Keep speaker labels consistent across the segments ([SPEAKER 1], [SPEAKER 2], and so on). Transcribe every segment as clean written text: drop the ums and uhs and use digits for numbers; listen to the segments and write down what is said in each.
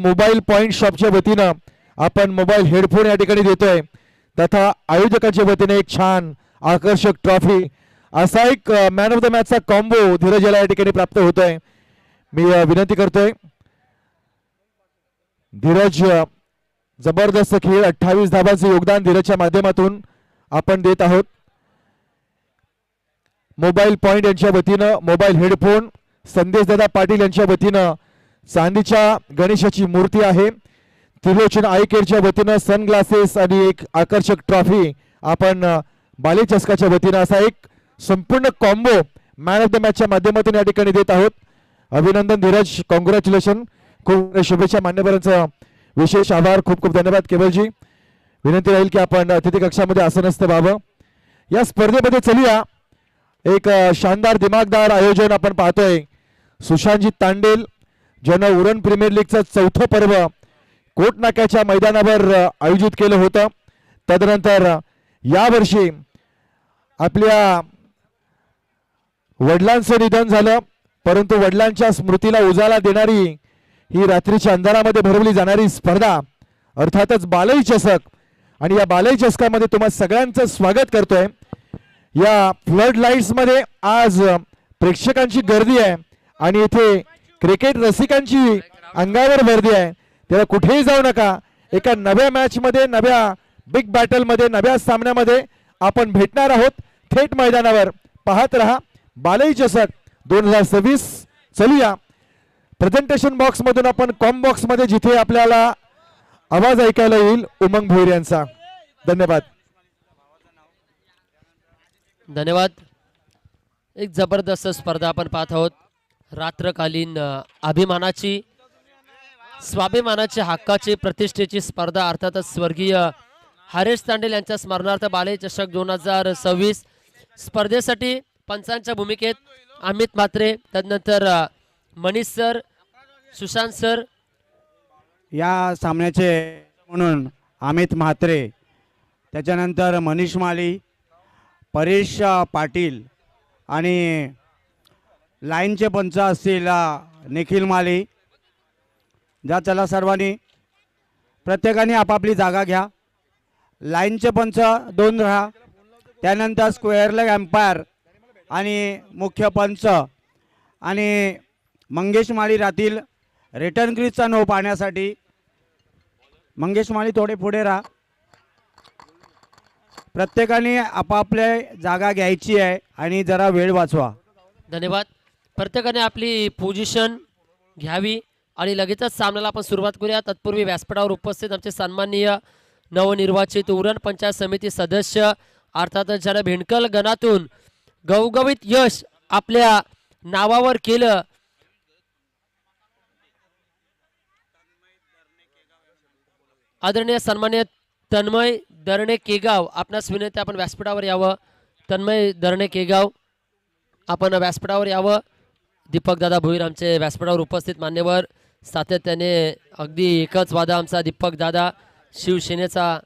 [SPEAKER 1] Mobile point शॉपच्या वतीनं आपण mobile headphone या ठिकाणी देतोय, तथा आयोजकांच्या वतीने एक छान आकर्षक ट्रॉफी असा एक मॅन ऑफ द मॅचचा कॉम्बो धीरज याला या ठिकाणी प्राप्त होतोय। मी विनंती करतोय धीरज, जबरदस्त खेळ, 28 धावांचे योगदान धीरजच्या माध्यमातून आपण देत आहोत। मोबाईल पॉइंट यांच्या वतीनं मोबाईल हेडफोन, संदेशदादा पाटील यांच्या वतीनं चांदीच्या गणेशाची मूर्ती आहे, त्रिलोचन आय केअरच्या वतीनं सनग्लासेस आणि एक आकर्षक ट्रॉफी आपण बाले चस्काच्या वतीनं असा एक संपूर्ण कॉम्बो मॅन ऑफ द मॅचच्या माध्यमातून या ठिकाणी देत आहोत। अभिनंदन धीरज, कॉंग्रॅच्युलेशन, खूप शुभेच्छा, मान्यवरांचा विशेष आभार, खूप खूप धन्यवाद। केवलजी विनंती राहील की आपण अतिथी कक्षामध्ये आसनस्थ व्हावं। या स्पर्धेमध्ये चलूया, एक शानदार दिमागदार आयोजन आपण पाहतोय। सुशांतजी तांडेल ज्यानं उरण प्रीमियर लीगचं चौथं पर्व कोटनाक्याच्या मैदानावर आयोजित केलं होतं, तदनंतर यावर्षी आपल्या वडिलांचं निधन झालं, परंतु वडिलांच्या स्मृतीला उजाळा देणारी ही रात्रीच्या अंधारामध्ये भरवली जाणारी स्पर्धा अर्थातच बालई चषक, आणि या बालई चषकामध्ये तुम्हा सगळ्यांचं स्वागत करतोय। या फ्लड लाईट्स मध्ये आज प्रेक्षकांची गर्दी आहे आणि इथे क्रिकेट रसिकांची अंगावर गर्दी आहे, त्याला कुठेही जाऊ नका। एका नव्या मॅच मध्ये, नव्या बिग बॅटल मध्ये, नव्या सामन्यामध्ये आपण भेटणार आहोत थेट मैदानावर। पाहत रहा बालई चषक 2026। चलूया प्रेझेंटेशन बॉक्स मधून आपण कॉम बॉक्स मध्ये जिथे आपल्याला आवाज ऐकायला येईल उमंग भोईर यांचा। धन्यवाद
[SPEAKER 2] धन्यवाद। एक जबरदस्त स्पर्धा आपण पाहत आहोत, रात्रकालीन अभिमानाची, स्वाभिमानाची, हक्काची, प्रतिष्ठेची स्पर्धा, अर्थातच स्वर्गीय हरेश तांडेल यांच्या स्मरणार्थ बाले चषक 2026 स्पर्धेसाठी पंचांच्या भूमिकेत अमित म्हात्रे, तदनंतर मनीष सर, सुशांत सर।
[SPEAKER 3] या सामन्याचे म्हणून अमित म्हात्रे, त्याच्यानंतर मनीष माली, परेश पाटील आणि लाईनचे पंच असतील निखिल माली। जा चला सर्वांनी प्रत्येकाने आपापली जागा घ्या। लाईनचे पंच 2 राहा, त्यानंतर स्क्वेअर लेग एम्पायर आणि मुख्य पंच आणि मंगेश माळी राहतील रिटर्न क्रीजचा नो पाहण्यासाठी। मंगेश माळी थोडे पुढे राहा, प्रत्येकाने आपापल्या जागा घ्यायची आहे आणि जरा वेळ वाचवा।
[SPEAKER 2] धन्यवाद। प्रत्येकाने आपली पोझिशन घ्यावी आणि लगेचच सामन्याला आपण सुरुवात करूया। तत्पूर्वी व्यासपीठावर उपस्थित आमचे सन्माननीय नवनिर्वाचित उरण पंचायत समिती सदस्य, अर्थातच ज्याला भेंडकल गणातून गवगवीत यश आपल्या नावावर केलं, आदरणीय सन्मान्य तन्मय दरणे केगाव, आपणास विनंती आपण व्यासपीठावर यावं। तन्मय दरणे केगाव, आपण व्यासपीठावर यावं। दीपक दादा भोईर आमचे व्यासपीठावर उपस्थित मान्यवर, सातत्याने अगदी एकच वादा आमचा दीपक दादा शिवसेनेचा,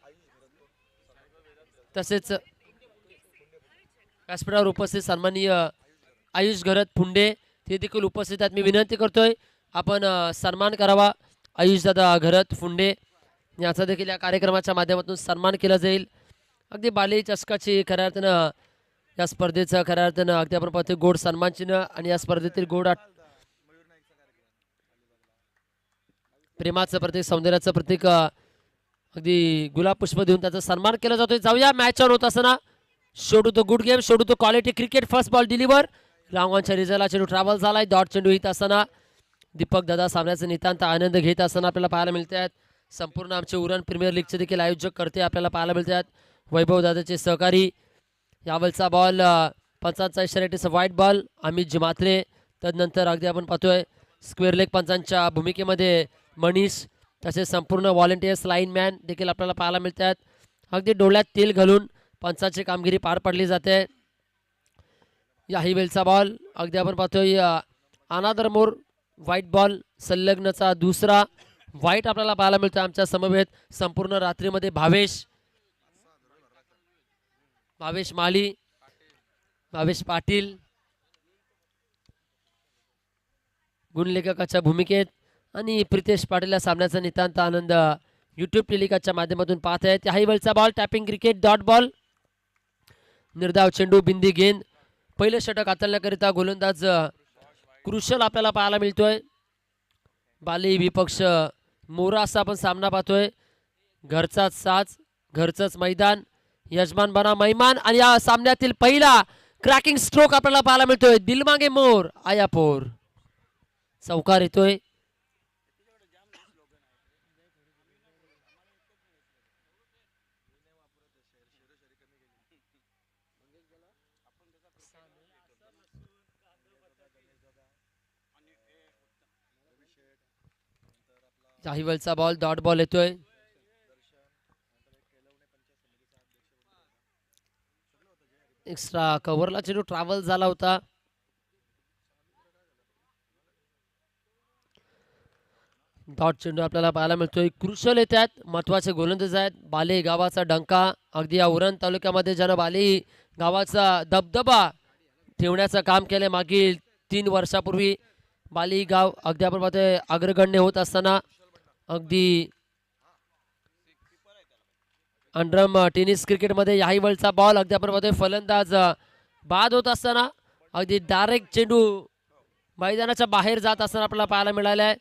[SPEAKER 2] तसेच व्यासपीठावर उपस्थित सन्माननीय आयुष घरत फुंडे ते देखील उपस्थित आहेत। मी विनंती करतोय आपण सन्मान करावा आयुष दादा घरत फुंडे याचा देखील या कार्यक्रमाच्या माध्यमातून सन्मान केला जाईल। अगदी बाले चषकाची खऱ्या अर्थानं या स्पर्धेचं खऱ्या अर्थानं अगदी आपण पाहतोय गोड सन्मान चिन्ह आणि या स्पर्धेतील गोड प्रेमाचं प्रतीक, सौंदर्याचं प्रतीक अगदी गुलाब पुष्प देऊन त्याचा सन्मान केला जातोय। जाऊया मॅच ऑन होत असताना, show to the good game, show to the quality cricket, first ball deliver, रांगवांच्या रिझल्टला चेंडू ट्रॅव्हल झालाय, डॉट चेंडू येत असताना दीपक दादा सामन्याचा नितांत आनंद घेत असताना आपल्याला पाहायला मिळते आहेत। संपूर्ण आमचे उरण प्रीमियर लीगचे देखील आयोजक करते आपल्याला पाहायला मिळते आहेत। वैभव दादाचे सहकारी, यावलचा बॉल पंचांचा इशाऱ्यासाठी व्हाईट बॉल अमित जिमात्रे, तदनंतर अगदी आपण पाहतोय स्क्वेअर लेग पंचांच्या भूमिकेमध्ये मनीष, तसेच संपूर्ण व्हॉलेंटियर्स लाईनमॅन देखील आपल्याला पाहायला मिळते आहेत। अगदी डोळ्यात तेल घालून पंचांची कामगिरी पार पडली जाते। याही वेलचा बॉल अगदी आपण पाहतोय अनादर मोर व्हाईट बॉल, संलग्नचा दुसरा व्हाईट आपल्याला पाहायला मिळतो आमच्या समवेत। संपूर्ण रात्रीमध्ये भावेश माली, भावेश पाटील गुणलेखकाच्या भूमिकेत आणि प्रितेश पाटील या सामन्याचा नितांत आनंद यूट्यूब टेलिकास्टच्या माध्यमातून पाहत आहेत. याही वेळचा ball tapping cricket dot ball, निर्धाव चेंडू, बिंदी गेंद. पहिलं षटक हाताळण्याकरिता गोलंदाज क्रुशल आपल्याला पाहायला मिळतोय. बाली विपक्ष मोरा असा आपण सामना पाहतोय. घरचाच साज, घरचंच मैदान, यजमान बना मैमान. आणि या सामन्यातील पहिला क्रॅकिंग स्ट्रोक आपल्याला पाहायला मिळतोय. दिलमागे मोर आयापोर, चौकार येतोय. जाहिवलचा बॉल डॉट बॉल येतोय. एक्स्ट्रा कव्हरला चेंडू ट्रॅव्हल झाला होता. डॉट चेंडू आपल्याला पाहायला मिळतोय. क्रुशल येतात, महत्वाचे गोलंदाज आहेत. बाले गावाचा डंका, अगदी या उरण तालुक्यामध्ये ज्यानं बाले गावाचा दबदबा ठेवण्याचं काम केलं मागील 3 वर्षापूर्वी. बाली गाव अगदी आपण पाहतोय अग्रगण्य होत असताना, अगदी अंडरम टेनिस क्रिकेटमध्ये याही वेळचा बॉल अगदी आपण पाहतोय फलंदाज बाद होत असताना, अगदी डायरेक्ट चेंडू मैदानाच्या बाहेर जात असताना आपल्याला पाहायला मिळालं आहे.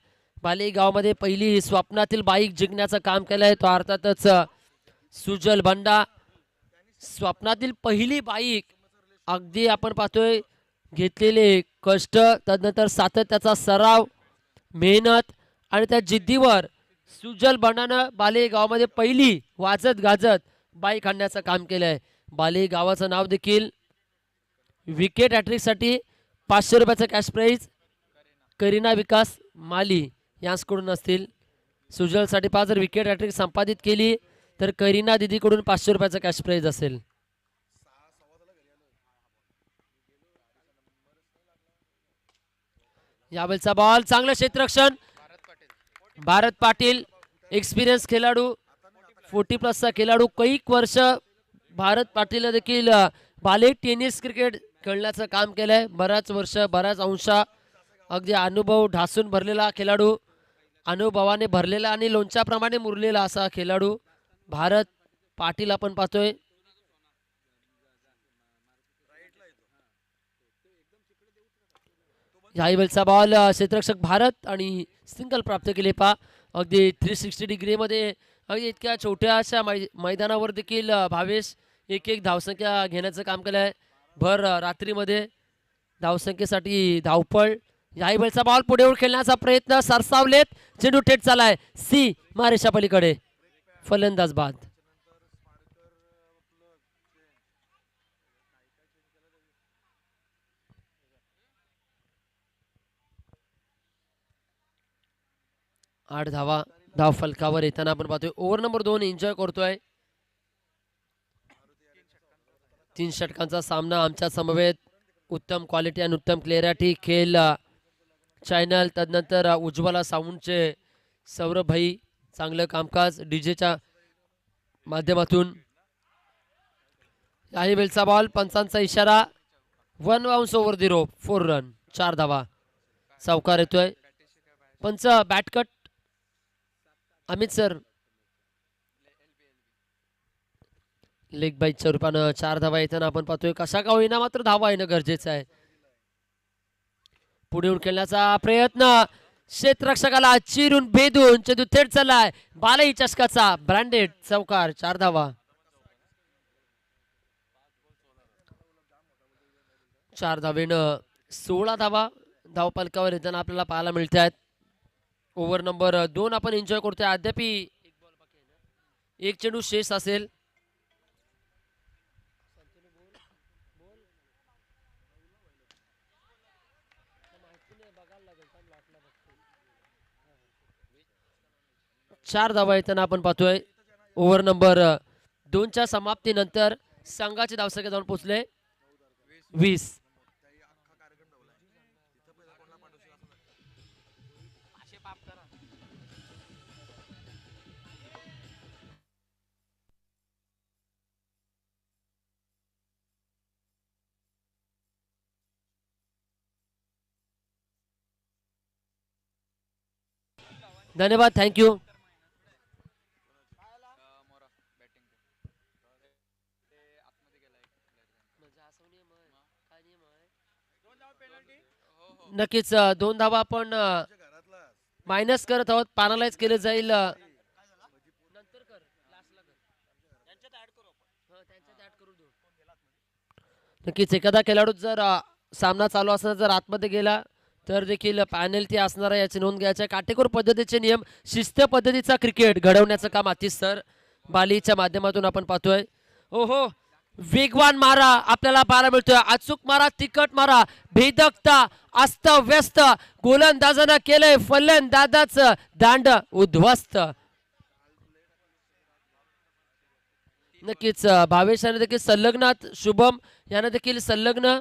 [SPEAKER 2] बाली गावामध्ये पहिली स्वप्नातील बाईक जिंकण्याचं काम केलं आहे तो अर्थातच सुजल बंडा. स्वप्नातील पहिली बाईक, अगदी आपण पाहतोय घेतलेले कष्ट, तदनंतर सातत्याचा सराव, मेहनत आणि त्या जिद्दीवर सुजल बंडानं बाले गावामध्ये पहिली वाजत गाजत बाईक आणण्याचं काम केलं आहे. बाले गावाचं नाव देखील विकेट हॅट्रिकसाठी 500 रुपयाचं कॅश प्राईज करीना विकास माली यांच्याकडून असतील. सुजलसाठी 5 जर विकेट हॅट्रिक संपादित केली तर करीना दिदीकडून 500 रुपयाचं कॅश प्राईज असेल. यावेळचा बॉल, चांगलं क्षेत्ररक्षण. भारत पाटील एक्सपिरियन्स खेळाडू, 40+ खेळाडू, कैक वर्ष भारत पाटील देखील बाले टेनिस क्रिकेट खेळण्याचं काम केलंय. बऱ्याच वर्ष, बऱ्याच अंशा, अगदी अनुभव ढासून भरलेला खेळाडू, अनुभवाने भरलेला आणि लोणच्याप्रमाणे मुरलेला असा खेळाडू भारत पाटील आपण पाहतोय. याही वेळचा बॉल, क्षेत्ररक्षक भारत आणि सिंगल प्राप्त केले. पा अगदी 360 डिग्रीमध्ये, अगदी इतक्या छोट्याशा मैदानावर देखील भावेश एक धावसंख्या घेण्याचं काम केलं आहे. भर रात्रीमध्ये धावसंख्येसाठी धावपळ. याही वेळचा बॉल पुढे खेळण्याचा प्रयत्न, सरसावलेत, चेंडू थेट चालाय सी मारेशा पलीकडे, फलंदाज बाद. आठ धावा धाव फलकावर येताना आपण पाहतोय. ओव्हर नंबर 2 एन्जॉय करतोय. 3 षटकांचा सामना आमच्या समवेत उत्तम क्वालिटी आणि उत्तम क्लिअरिटी खेळ चॅनल, तदनंतर उज्ज्वला साऊंडचे सौरभ भाई, चांगलं कामकाज डीजेच्या माध्यमातून. याही वेळचा बॉल, पंचांचा इशारा, 1 bounce over the rope, 4 run, 4 धावा, चौकार येतोय. पंच बॅटकट अमित सर, लेग बाईच्या रूपानं 4 धावा येताना आपण पाहतोय. कशा का होईना मात्र धावा येणं गरजेचं आहे. पुढे येऊन खेळण्याचा प्रयत्न, क्षेत्ररक्षकाला चिरून भेदून चेंडू थेट चाललाय बालाही चषकाचा, ब्रँडेड, चौकार, 4 धावा. 4 धावेनं 16 धावा धाव फलकावर येताना आपल्याला पाहायला मिळत आहेत. ओव्हर नंबर 2 आपण एन्जॉय करतोय. अद्याप एक चेंडू शेष असेल. चार धावा येताना आपण पाहतोय. ओव्हर नंबर 2च्या समाप्तीनंतर संघाची धावसंख्या जाऊन पोहोचले 20. धन्यवाद, थँक्यू. नक्कीच 2 धावा आपण मायनस करत आहोत. पॅनलाइज केलं जाईल. नक्कीच एखादा खेळाडू जर सामना चालू असताना जर आतमध्ये गेला तर देखील पॅनल्टी असणार आहे, याची नोंद घ्यायची. काटेकोर पद्धतीचे नियम, शिस्त पद्धतीचा क्रिकेट घडवण्याचं काम आतिश सर बालीच्या माध्यमातून आपण पाहतोय. हो, वेगवान मारा आपल्याला पाहायला मिळतोय. अचूक मारा, तिकट मारा, भेदकता, अस्त व्यस्त गोलंदाजानं केलंय फलंदाजाचं दांड उद्ध्वस्त. नक्कीच भावेश याने देखील संलग्नात, शुभम याने देखील संलग्न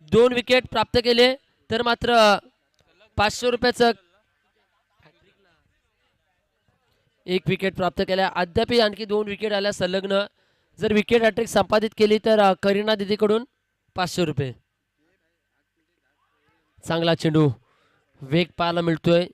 [SPEAKER 2] 2 विकेट प्राप्त केले. तर मात्र 500 रुपयाचं 1 विकेट प्राप्त केल्या. अद्याप आणखी 2 विकेट आल्या संलग्न. जर विकेट हॅट्रिक संपादित केली तर करीना दीदीकडून 500 रुपये. चांगला चेंडू, वेग पाहायला मिळतोय.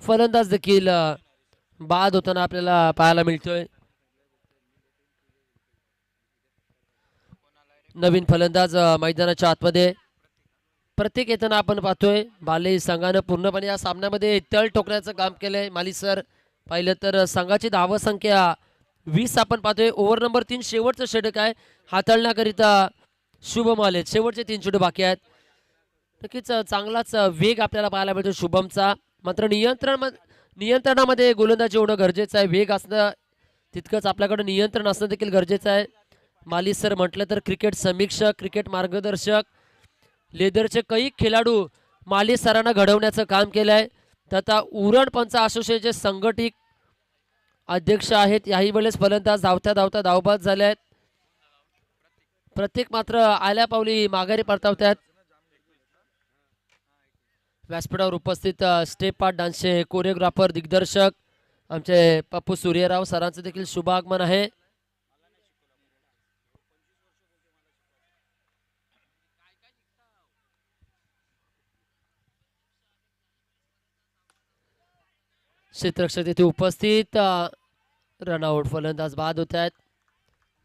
[SPEAKER 2] फलंदाज देखील बाद होताना आपल्याला पाहायला मिळतोय. नवीन फलंदाज मैदानाच्या आतमध्ये प्रत्येक येताना आपण पाहतोय. बाले संघानं पूर्णपणे या सामन्यामध्ये तळ ठोकण्याचं काम केलंय. माली सर पाहिलं तर संघाची धावसंख्या 20 आपण पाहतोय. ओव्हर नंबर 3 शेवटचं षटक आहे. हाताळण्याकरिता शुभम आले. शेवटचे 3 चेंडू बाकी आहेत. नक्कीच चांगलाच वेग आपल्याला पाहायला मिळतो शुभमचा. मात्र नियंत्रणामध्ये गोलंदाजी होणं गरजेचं आहे. वेग असणं तितकंच आपल्याकडे नियंत्रण असणं देखील गरजेचं आहे. माली सर म्हटलं तर क्रिकेट समीक्षक, क्रिकेट मार्गदर्शक, लेदरचे काही खेळाडू माली सरांना घडवण्याचं काम केलं आहे. तथा उरण पंच असोसिएशनचे संघटित अध्यक्ष आहेत. याही वेळेस फलंदाज धावता धावबाद झाले आहेत. प्रत्येक मात्र आल्या पावली माघारी परतावत आहेत. व्यासपीठावर उपस्थित स्टेप पार्ट डान्सचे कोरिओग्राफर, दिग्दर्शक आमचे पप्पू सूर्यराव सरांचं देखील शुभ आगमन आहे. क्षेत्ररक्षक तिथे उपस्थित. रनआउट, फलंदाज बाद होत आहेत.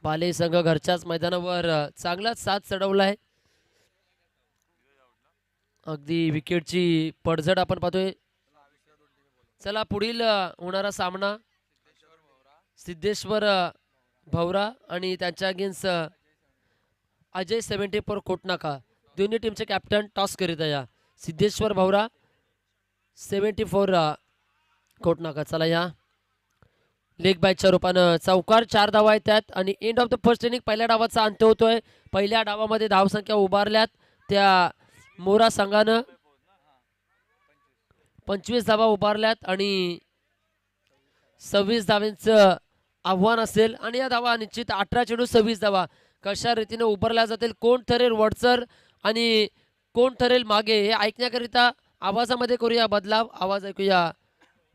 [SPEAKER 2] बाले संघ घरच्याच मैदानावर चांगलाच साथ चढवला आहे. अगदी विकेटची पडझड आपण पाहतोय. चला पुढील होणारा सामना सिद्धेश्वर भवरा आणि त्यांच्या अगेन्स्ट अजय 74 कोटनाका. दोन्ही टीमचे कॅप्टन टॉस करीत आहे. या सिद्धेश्वर भवरा 74 कोटनाका. चला या लेग बायच्या रूपानं चौकार 4 धावा येतात आणि end of the first inning पहिल्या डावाचा अंत होतोय. पहिल्या डावामध्ये धावसंख्या उभारल्यात त्या मोरा संघानं 25 धावा उभारल्यात आणि 26 धावांचं आव्हान असेल. आणि या धावा निश्चित 18 चेंडू 26 धावा कशा रीतीने उभारल्या जातील, कोण ठरेल वरचर आणि कोण ठरेल मागे, हे ऐकण्याकरिता आवाजामध्ये करूया बदलाव. आवाज ऐकूया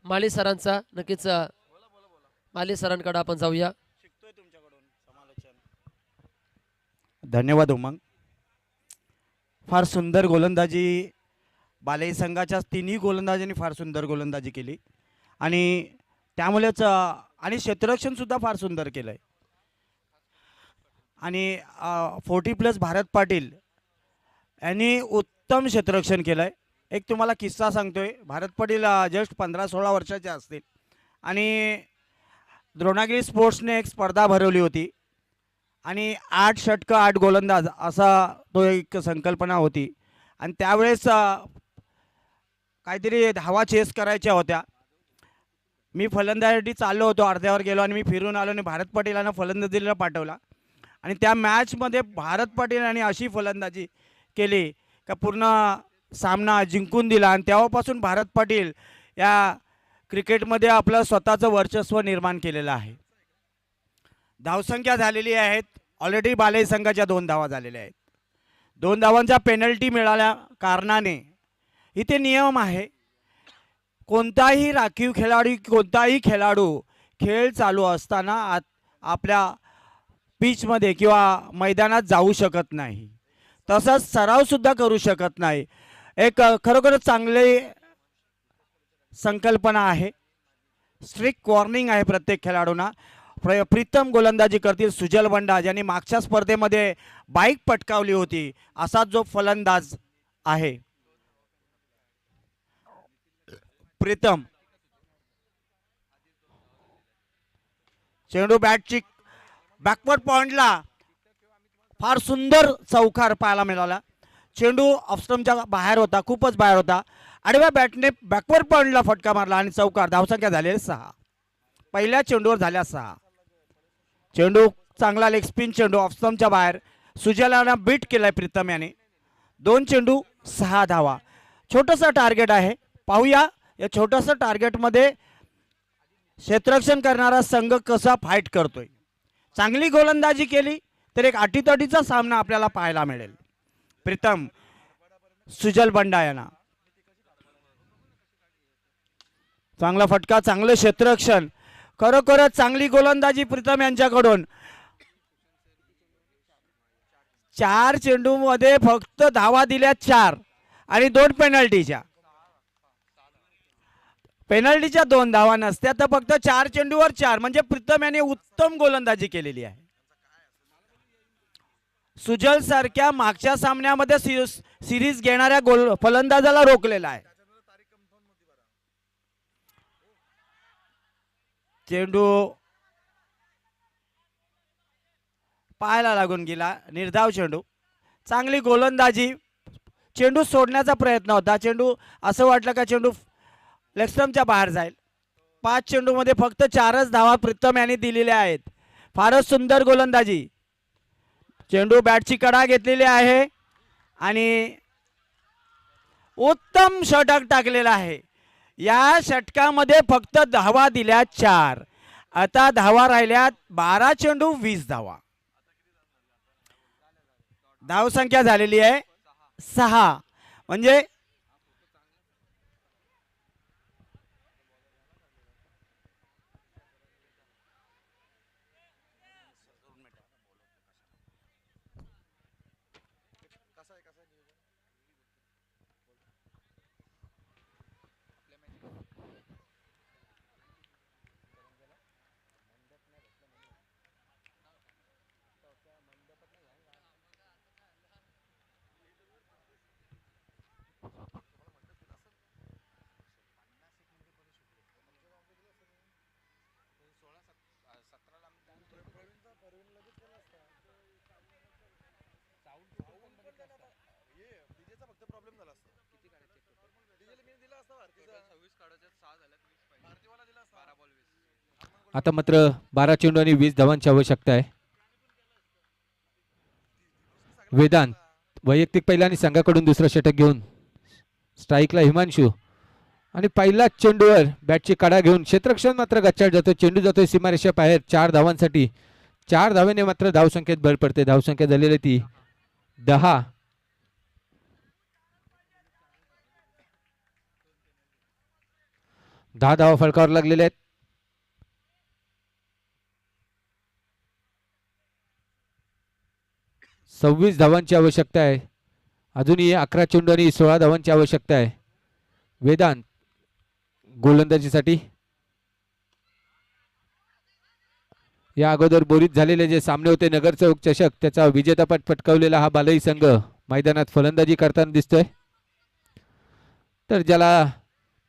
[SPEAKER 2] माली सरांचा. नक्कीच माली सरांकडे आपण जाऊया.
[SPEAKER 3] धन्यवाद उमंग. फार सुंदर गोलंदाजी बाले संघाच्या तिन्ही गोलंदाजांनी फार सुंदर गोलंदाजी केली आणि त्यामुळेच आणि क्षेत्ररक्षणसुद्धा फार सुंदर केलं आहे. आणि 40+ भारत पाटील यांनी उत्तम क्षेत्ररक्षण केलं आहे. एक तुम्हाला किस्सा सांगतोय. भारत पाटील जस्ट 15-16 वर्षाचे असतील आणि द्रोणागिरी स्पोर्ट्सने एक स्पर्धा भरवली होती आणि 8 षटकं 8 गोलंदाज असा तो एक संकल्पना होती. आणि त्यावेळेस काहीतरी धावा चेस करायच्या होत्या. मी फलंदाजीसाठी चाललो होतो, अर्ध्यावर गेलो आणि मी फिरून आलो आणि भारत पाटीलांना फलंदाजीला पाठवला. आणि त्या मॅचमध्ये भारत पाटील यांनी अशी फलंदाजी केली का पूर्ण सामना जिंकून दिला. आणि तेव्हापासून भारत पाटील या क्रिकेटमध्ये आपलं स्वतःचं वर्चस्व निर्माण केलेलं आहे. धावसंख्या झालेली आहेत. ऑलरेडी बाले संघाच्या 2 धावा झालेल्या आहेत. 2 धावांचा पेनल्टी मिळाल्या कारणाने इथे नियम आहे, कोणताही राखीव खेळाडू खेळ चालू असताना आपल्या पिचमध्ये किंवा मैदानात जाऊ शकत नाही. तसंच सराव सुद्धा करू शकत नाही. एक खरोखरच चांगली संकल्पना आहे. स्ट्रिक्ट वॉर्निंग आहे प्रत्येक खेळाडूंना. प्रीतम गोलंदाजी करतील. सुजल बंडा ज्यांनी मागच्या स्पर्धेमध्ये बाईक पटकावली होती असाच जो फलंदाज आहे प्रीतम. चेंडू बॅटची बॅकवर्ड पॉइंटला फार सुंदर चौकार पाहायला मिळाला. चेंडू ऑफस्टमच्या बाहेर होता, खूपच बाहेर होता. आडव्या बॅटने बॅकवर्ड पॉइंटला फटका मारला आणि चौकार. धावसंख्या झालेली 6. पहिल्या चेंडूवर झाल्या 6. चेंडू चांगला लेग स्पिन चेंडू ऑफस्टमच्या बाहेर. सुजलानं बीट केलाय प्रीतम याने. 2 चेंडू 6 धावा. छोटंसं टार्गेट आहे. पाहूया या छोटंसं टार्गेटमध्ये क्षेत्ररक्षण करणारा संघ कसा फाईट करतोय. चांगली गोलंदाजी केली तर एक अटीतटीचा सामना आपल्याला पाहायला मिळेल. प्रीतम सुजल बंडा यांना चांगला फटका, चांगलं क्षेत्ररक्षण. खरोखरच चांगली गोलंदाजी प्रीतम यांच्याकडून. 4 चेंडूमध्ये फक्त धावा दिल्या 4 आणि 2 पेनल्टीच्या. पेनल्टीच्या 2 धावा नसत्या तर फक्त 4 चेंडूवर 4. म्हणजे प्रीतम यांनी उत्तम गोलंदाजी केलेली आहे. सुजल सारख्या मागच्या सामन्यामध्ये सिरीज घेणाऱ्या फलंदाजाला रोखलेला आहे. चेंडू पायाला लागून गेला. निर्धाव चेंडू. चांगली गोलंदाजी. चेंडू सोडण्याचा प्रयत्न होता. चेंडू असं वाटलं का चेंडू लेगस्टम्पच्या बाहेर जाईल. 5 चेंडूमध्ये फक्त 4च धावा प्रीतम यांनी दिलेल्या आहेत. फारच सुंदर गोलंदाजी. चेंडू बॅटची कडा घेतलेली आहे आणि उत्तम षटक टाकलेला आहे. या षटकामध्ये फक्त धावा दिल्या 4. आता धावा राहिल्यात 12 चेंडू 20 धावा. धावसंख्या झालेली आहे 6. म्हणजे
[SPEAKER 4] आता मात्र 12 चेंडू आणि 20 धावांची आवश्यकता आहे. वेदांत वैयक्तिक पहिला आणि संघाकडून दुसरं षटक घेऊन स्ट्राईकला हिमांशू आणि पहिला चेंडूवर बॅटची काढा घेऊन क्षेत्ररक्षण मात्र गच्चाळ जातो. चेंडू जातोय सीमारेषा बाहेर 4 धावांसाठी. 4 धावेने मात्र धावसंख्येत भर पडते. धावसंख्या झालेली ती 10. धावा फलकावर लागलेल्या आहेत. 26 धावांची आवश्यकता आहे. अजूनही 11 चेंडू आणि 16 धावांची आवश्यकता आहे. वेदांत गोलंदाजीसाठी. या अगोदर बोरीत झालेले जे सामने होते नगर चौक चषक त्याचा विजेतापद पटकावलेला हा बालई संघ मैदानात फलंदाजी करताना दिसतोय. तर ज्याला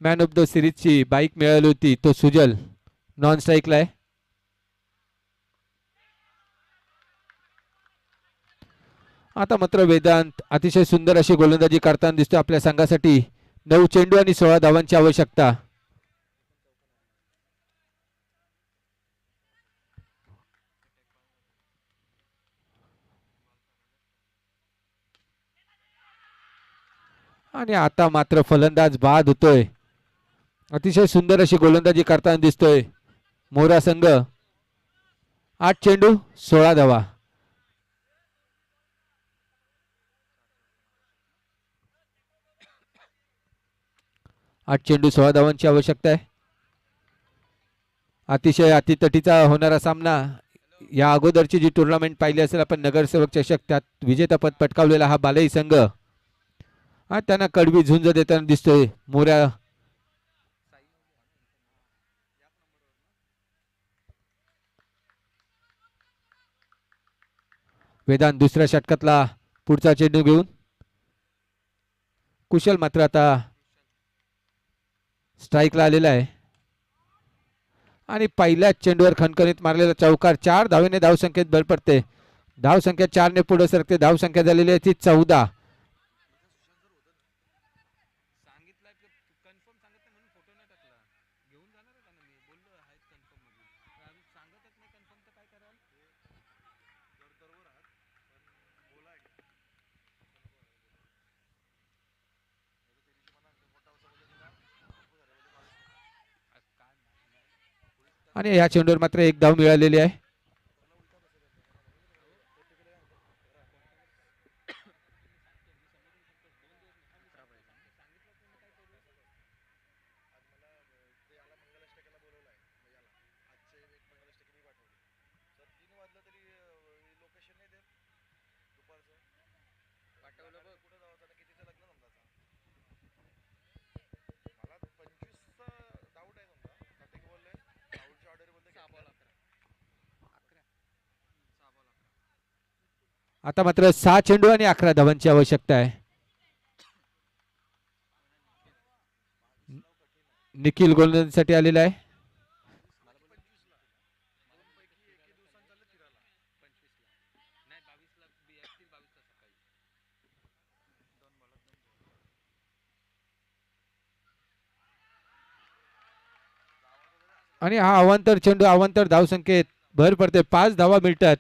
[SPEAKER 4] मॅन ऑफ द सिरीजची बाईक मिळाली होती तो सुजल नॉन स्ट्राईकला आहे. आता मात्र वेदांत अतिशय सुंदर अशी गोलंदाजी करताना दिसतोय. आपल्या संघासाठी 9 चेंडू आणि 16 धावांची आवश्यकता. आणि आता मात्र फलंदाज बाद होतोय. अतिशय सुंदर अशी गोलंदाजी करताना दिसतोय मोरा संघ. 8 चेंडू 16 धावा. आठ चेंडू 16 धावांची आवश्यकता आहे. अतिशय अतितटीचा होणारा सामना. या अगोदरची जी टुर्नामेंट पाहिली असेल आपण नगरसेवक चषक, त्यात विजेतापद पटकावलेला हा बालई संघ त्यांना कडवी झुंज देताना दिसतोय. मोऱ्या वेदांत दुसऱ्या षटकातला पुढचा चेंडू घेऊन कुशल मात्र आता स्ट्राईकला आलेला आहे आणि पहिल्याच चेंडूवर खणखणीत मारलेला चौकार. 4 धावेने धावसंख्येत भर पडते. धावसंख्या 4 ने पुढे सरकते. धावसंख्या झालेली आहे ती 14. आणि या चेंडूवर मात्र एक धाव मिळालेली आहे. आता मात्र 6 चेंडू आणि 11 धावांची आवश्यकता आहे. निखिल गोलंदाजीसाठी आलेला आहे. आणि हा अवांतर चेंडू, अवांतर धावसंख्येत भर पडते. 5 धावा मिळतात.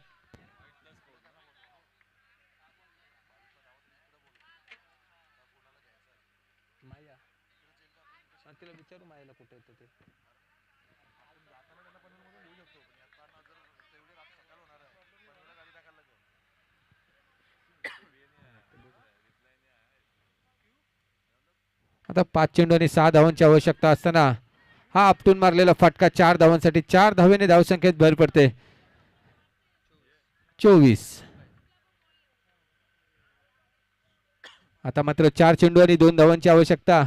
[SPEAKER 4] आता 5 चेंडू आणि 6 धावांची आवश्यकता असताना हा आपटून मारलेला फटका 4 धावांसाठी. 4 धावेने धावसंख्येत भर पडते. 24. आता मात्र 4 चेंडू आणि 2 धावांची आवश्यकता.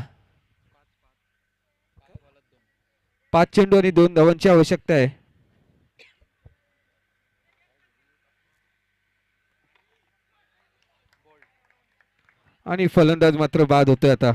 [SPEAKER 4] 5 चेंडू आणि 2 धावांची आवश्यकता आहे. आणि फलंदाज मात्र बाद होतोय आता.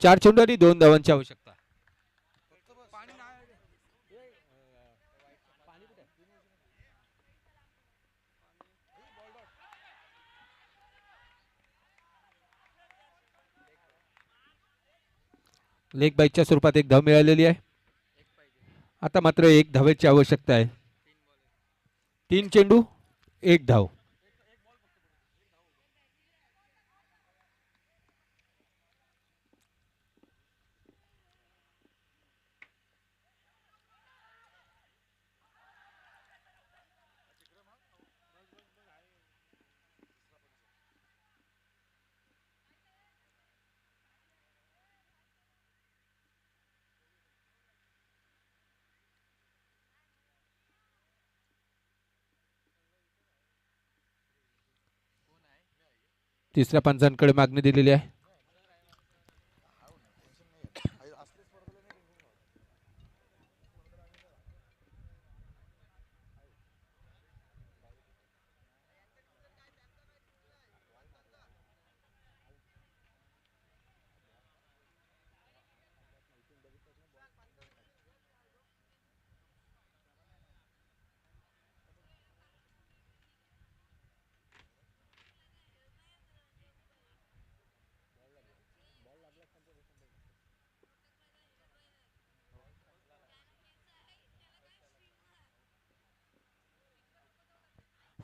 [SPEAKER 4] चार चेंडू आणि 2 धावांची आवश्यकता. लेग बाईकच्या स्वरूपात एक धाव मिळालेली आहे. आता मात्र 1 धावेची आवश्यकता आहे. 3 चेंडू 1 धाव. तिसऱ्या पंचांकडे मागणी दिलेली आहे.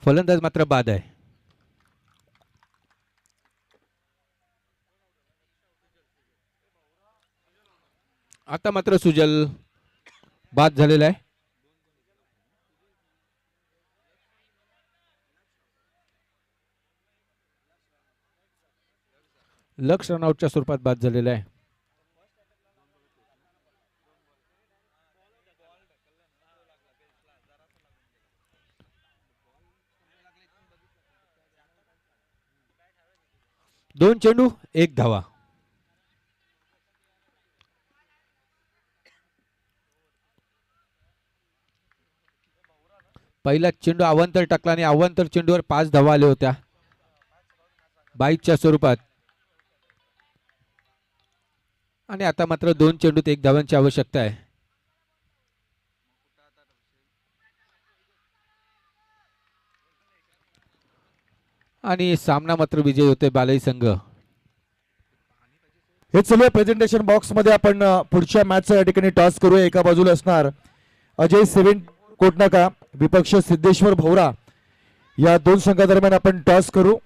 [SPEAKER 4] फलंदाज मात्र बाद आहे. आता मात्र सुजल बाद झालेला आहे. लक्ष रनआउटच्या स्वरूपात बाद झालेला आहे. दोन चेंडू एक धावा. पहिला चेंडू अवांतर टाकला आणि अवांतर चेंडूवर 5 धावा आल्या होत्या बाईकच्या स्वरूपात. आणि आता मात्र 2 चेंडूत 1 धावांची आवश्यकता आहे. आणि सामना मात्र विजय होते बालई संघ.
[SPEAKER 1] हे चलूया प्रेझेंटेशन बॉक्स मध्ये आपण पुढच्या मॅचचा या ठिकाणी टॉस करूया. एका बाजूला असणार अजय सेवन कोटनाका विपक्ष सिद्धेश्वर भोवरा. या दोन संघादरम्यान आपण टॉस करू.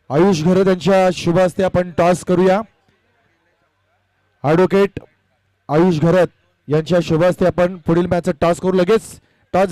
[SPEAKER 1] आयुष घरत यांच्या शुभ हस्ते आपण टॉस करूया. ॲडव्होकेट आयुष घरत यांच्या शुभ हस्ते आपण पुढील मॅचचा टॉस करू. लगेच